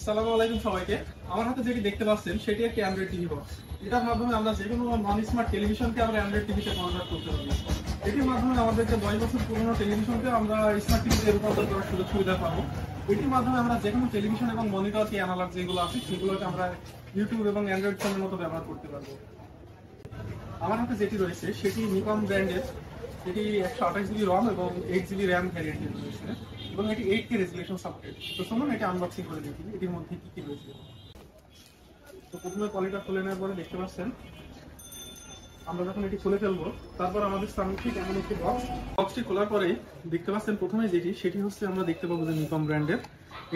আসসালামু আলাইকুম সবাইকে। আমার হাতে যেটি দেখতে পাচ্ছেন সেটি একটি অ্যান্ড্রয়েড টিভি বক্স। এটার মাধ্যমে আমরা যে কোনো নন স্মার্ট টেলিভিশনকে আমরা অ্যান্ড্রয়েড টিভিতে কনভার্ট করতে পারি। এটির মাধ্যমে আমাদের যে 10 বছর পুরনো টেলিভিশনকে আমরা স্মার্ট টিভিতে রূপান্তর করার সুযোগ সুবিধা পাবো। এটির মাধ্যমে আমরা যে কোনো টেলিভিশন এবং মনিটরকে অ্যানালগ যেগুলো আছে সেগুলোকে আমরা ইউটিউব এবং অ্যান্ড্রয়েড ফোনের মতো ব্যবহার করতে পারবো। আমার হাতে যেটি রয়েছে সেটি নিকন ব্র্যান্ডের। এটি 128 জিবি রম এবং 8 জিবি র্যাম ভ্যারিয়েন্টের রয়েছে এবং এটি 8K রেজুলেশন সাপোর্টেড। তো চলুন এটি আনবক্সিং করে দেখি এটির মধ্যে কি কি রয়েছে। তো প্রথমে পলিটা খুলে নেওয়ার পরে দেখতে পাচ্ছেন আমরা যখন এটি খুলে ফেলবো তারপর আমাদের সামনে ঠিক এমন একটি বক্সটি খোলার পরেই দেখতে পাচ্ছেন প্রথমে সেটি হচ্ছে আমরা দেখতে পাবো যে নিকন ব্র্যান্ডের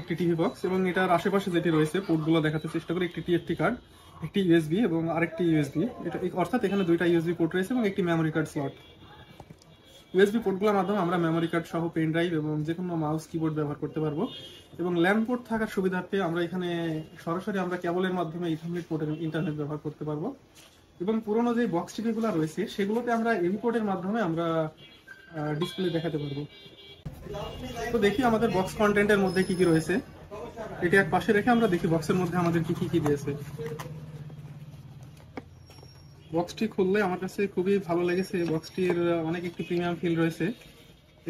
একটি টিভি বক্স এবং এটার আশেপাশে যেটি রয়েছে পোর্টগুলো দেখাতে চেষ্টা করি। একটি টিএফটি কার্ড, একটি ইউএসবি এবং আরেকটি ইউএসবি। এটা অর্থাৎ এখানে দুইটা ইউএসবি পোর্ট রয়েছে এবং একটি মেমোরি কার্ড স্লট। ইউএসবি পোর্টগুলোর মাধ্যমে আমরা মেমোরি কার্ড সহ পেন ড্রাইভ এবং যে কোনো মাউস কিবোর্ড ব্যবহার করতে পারবো এবং ল্যান্ড পোর্ট থাকার সুবিধার্থে আমরা এখানে সরাসরি আমরা কেবলের মাধ্যমে ইথারনেট পোর্টের ইন্টারনেট ব্যবহার করতে পারবো এবং পুরোনো যে বক্স টিভিগুলো রয়েছে সেগুলোতে আমরা এভি পোর্টের মাধ্যমে আমরা ডিসপ্লে দেখাতে পারবো। তো দেখি আমাদের বক্স কন্টেন্টের মধ্যে কি কি রয়েছে। এটি এক পাশে রেখে আমরা দেখি বক্সের মধ্যে আমাদের কি কি দিয়েছে। বক্সটি খুললে আমার কাছে খুবই ভালো লেগেছে। বক্সটির অনেক একটি প্রিমিয়াম ফিল রয়েছে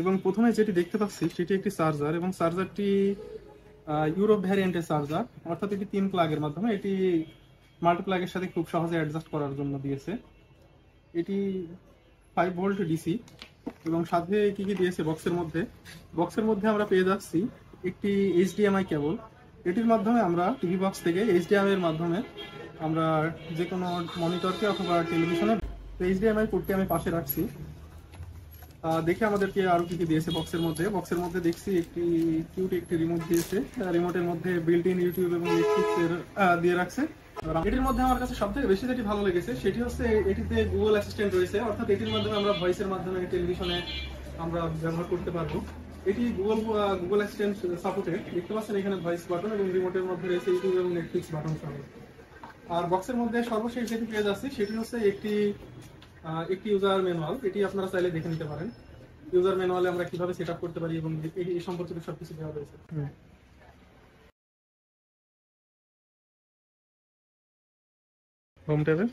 এবং প্রথমে যেটি দেখতে পাচ্ছি সেটি একটি চার্জার এবং চার্জারটি ইউরোপ ভ্যারিয়েন্টের চার্জার, অর্থাৎ এটি 3 প্লাগের মাধ্যমে এটি মাল্টি প্লাগের সাথে খুব সহজে অ্যাডজাস্ট করার জন্য দিয়েছে। এটি 5 ভোল্ট ডিসি এবং সাথে কি কি দিয়েছে বক্সের মধ্যে আমরা পেয়ে যাচ্ছি একটি এইচডিএমআই কেবল। এটির মাধ্যমে আমরা টিভি বক্স থেকে এইচডিএমআই এর মাধ্যমে আমরা যে কোনো মনিটরকে অথবা টেলিভিশনে এইচডিএমআই পোর্টটি আমি পাশে রাখছি। দেখে আমাদেরকে আরো কি কি দিয়েছে বক্সের মধ্যে দেখছি একটি কিউট একটি রিমোট দিয়েছে। রিমোটের মধ্যে বিল্ট ইন ইউটিউব এবং নেটফ্লিক্স এর দিয়ে রাখছে। এটির মধ্যে আমার কাছে সবথেকে বেশি যেটি ভালো লেগেছে সেটি হচ্ছে এটিতে গুগল অ্যাসিস্ট্যান্ট রয়েছে, অর্থাৎ এটির মাধ্যমে আমরা ভয়েসের মাধ্যমে টেলিভিশনে আমরা ব্যবহার করতে পারবো। এটি গুগল অ্যাসিস্ট্যান্ট সাপোর্টেড। দেখতে পাচ্ছেন এখানে ভয়েস বাটন এবং রিমোটের মধ্যে রয়েছে ইউটিউব এবং নেটফ্লিক্স বাটন সহ। আর বক্সের মধ্যে সর্বশেষ যেটি পেয়ে যাচ্ছি সেটি হচ্ছে একটি ইউজার ম্যানুয়াল। এটি আপনারা চাইলে দেখে নিতে পারেন। ইউজার ম্যানুয়ালে আমরা কিভাবে সেট আপ করতে পারি এবং এই সম্পর্কিত সবকিছু দেওয়া রয়েছে। হোম ট্যাবে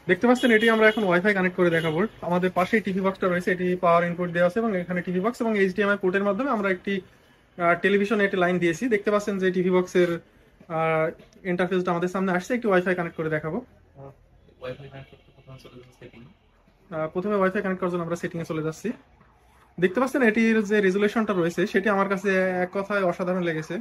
দেখতে পাচ্ছেন এটি আমরা এখন ওয়াইফাই কানেক্ট করে দেখাবো। আমাদের পাশেই টিভি বক্সটা রয়েছে, এটি পাওয়ার ইনপুট দেওয়া আছে এবং এখানে টিভি বক্স এবং এইচডিএমআই পোর্টের মাধ্যমে আমরা একটি টেলিভিশনে একটি লাইন দিয়েছি। দেখতে পাচ্ছেন যে টিভি বক্সের ইন্টারফেসটা আমাদের সামনে আসছে। একটি ওয়াইফাই কানেক্ট করে দেখাবো। প্রথমে ওয়াইফাই কানেক্ট করার জন্য আমরা সেটিং এ চলে যাচ্ছি। দেখতে পাচ্ছেন এটির যে রেজুলেশনটা রয়েছে সেটি আমার কাছে এক কথায় অসাধারণ লেগেছে।